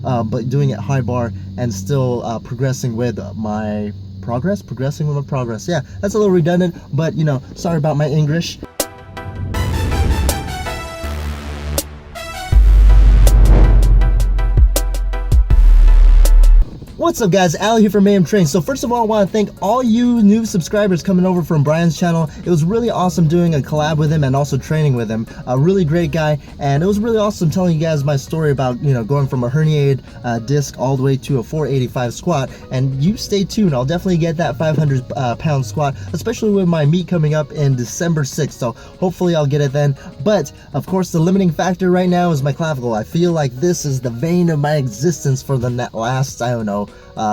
but doing it high bar and still progressing with my progress. Yeah, that's a little redundant, but sorry about my English. What's up, guys? Al here from AM Train. So first of all, I want to thank all you new subscribers coming over from Brian's channel. It was really awesome doing a collab with him and also training with him. A really great guy, and it was really awesome telling you guys my story about going from a herniated disc all the way to a 485 squat. And you stay tuned. I'll definitely get that 500 pound squat, especially with my meet coming up in December 6th. So hopefully I'll get it then. But of course, the limiting factor right now is my clavicle. I feel like this is the vein of my existence for the last, I don't know,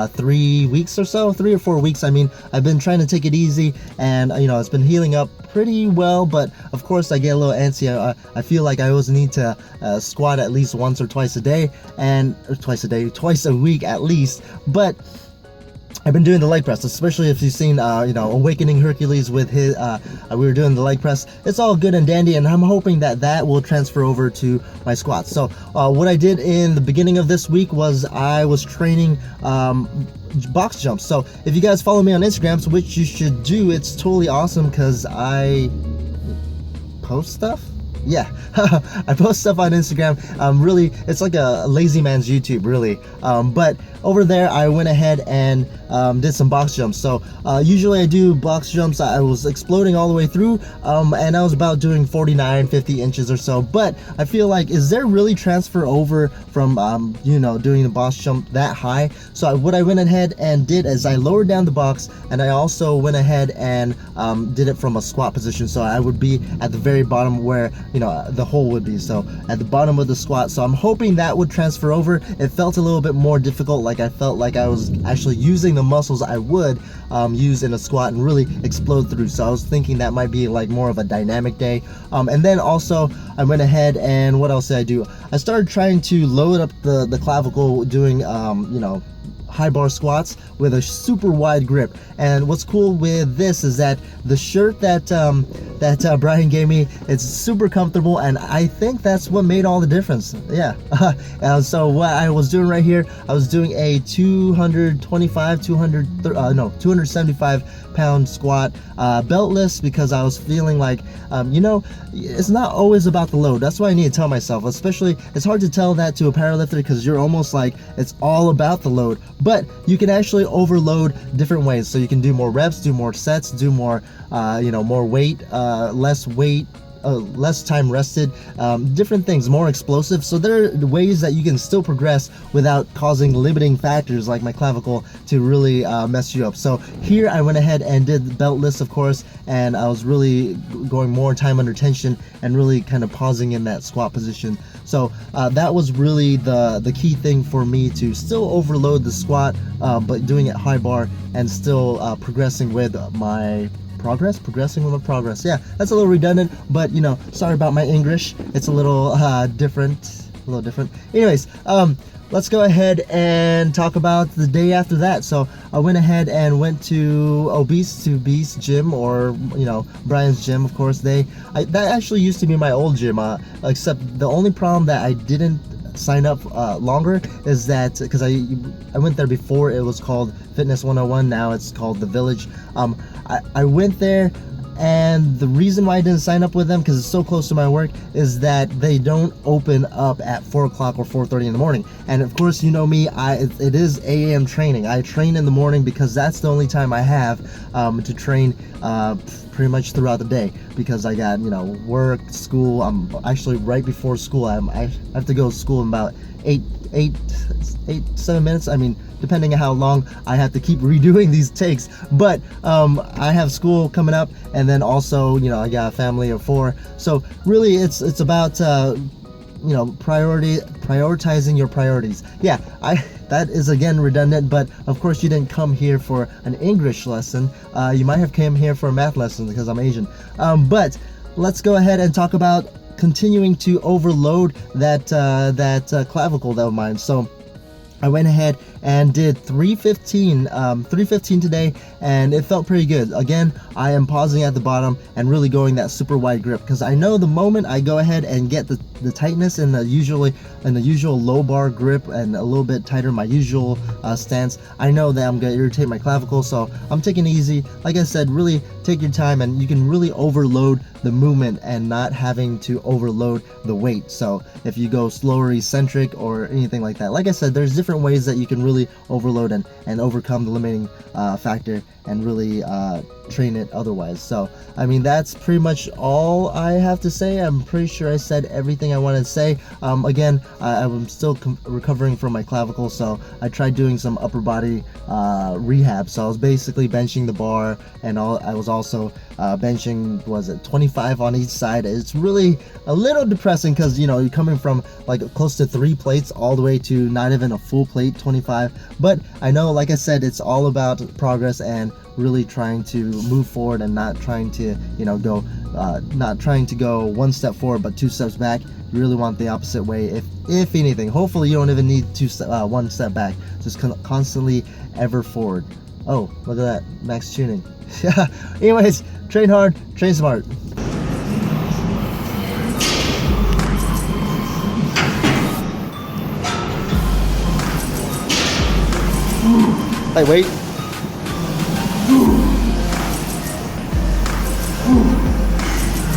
3 weeks or so, 3 or 4 weeks. I mean, I've been trying to take it easy, and it's been healing up pretty well, but of course I get a little antsy. I feel like I always need to squat at least once or twice a day, twice a week at least. But I've been doing the leg press, especially if you've seen, Awakening Hercules with his, we were doing the leg press. It's all good and dandy, and I'm hoping that will transfer over to my squats. So what I did in the beginning of this week was I was training box jumps. So if you guys follow me on Instagram, so which you should do, it's totally awesome because I post stuff. Yeah, I post stuff on Instagram. Really, it's like a lazy man's YouTube, really. But over there, I went ahead and did some box jumps. So usually I do box jumps. I was exploding all the way through, and I was about doing 49, 50 inches or so. But I feel like, is there really transfer over from doing the box jump that high? So what I went ahead and did is I lowered down the box, and I also went ahead and did it from a squat position. So I would be at the very bottom where the hole would be, so at the bottom of the squat. So I'm hoping that would transfer over. It felt a little bit more difficult, like I felt like I was actually using the muscles I would use in a squat and really explode through. So I was thinking that might be like more of a dynamic day. And then also I went ahead and what else did I do? I started trying to load up the clavicle doing high bar squats with a super wide grip. And what's cool with this is that the shirt that Brian gave me, it's super comfortable, and I think that's what made all the difference. Yeah. So what I was doing right here, I was doing a 275 pound squat, beltless, because I was feeling like it's not always about the load. That's what I need to tell myself. Especially, it's hard to tell that to a powerlifter because you're almost like it's all about the load, but you can actually overload different ways. So you can do more reps, do more sets, do more more weight, less weight, less time rested, different things, more explosive. So there are ways that you can still progress without causing limiting factors like my clavicle to really mess you up. So here I went ahead and did beltless, of course, and I was really going more time under tension and really kind of pausing in that squat position. So that was really the key thing for me, to still overload the squat, but doing it high bar and still progressing with my progressing with my progress. Yeah, that's a little redundant, but sorry about my English. It's a little different. Anyways, let's go ahead and talk about the day after that. So I went ahead and went to Obese to Beast gym, or Brian's gym, of course. That actually used to be my old gym, except the only problem that I didn't sign up longer is that because I went there before it was called Fitness 101. Now it's called The Village. I went there, and the reason why I didn't sign up with them, because it's so close to my work, is that they don't open up at 4 o'clock or 4:30 in the morning. And of course, you know me, it is AM training. I train in the morning because that's the only time I have to train pretty much throughout the day, because I got work, school. I'm actually right before school. I have to go to school in about 7 minutes. I mean, depending on how long I have to keep redoing these takes. But I have school coming up, and then also I got a family of 4. So really, it's about prioritizing your priorities. Yeah, that is again redundant, but of course you didn't come here for an English lesson. You might have came here for a math lesson because I'm Asian. But let's go ahead and talk about continuing to overload that clavicle of mine. So I went ahead and did 315 today, and it felt pretty good. Again, I am pausing at the bottom and really going that super wide grip, because I know the moment I go ahead and get the tightness in the usual low bar grip and a little bit tighter my usual stance, I know that I'm gonna irritate my clavicle. So I'm taking it easy. Like I said, really take your time, and you can really overload the movement and not having to overload the weight. So if you go slower eccentric or anything like that, like I said, there's different ways that you can really overload and overcome the limiting factor and really train it otherwise. So I mean, that's pretty much all I have to say. I'm pretty sure I said everything I wanted to say. Again, I'm still recovering from my clavicle, so I tried doing some upper body rehab. So I was basically benching the bar, and I was also benching, was it 25 on each side. It's really a little depressing, because you know, you're coming from like close to 3 plates all the way to not even a full plate 25. But I know, like I said, it's all about progress and really trying to move forward and not trying to, you know, go not trying to go 1 step forward but 2 steps back. You really want the opposite way, if anything. Hopefully you don't even need 1 step back, just constantly ever forward. Oh, look at that, max tuning. Yeah. Anyways, train hard, train smart. Hey, wait.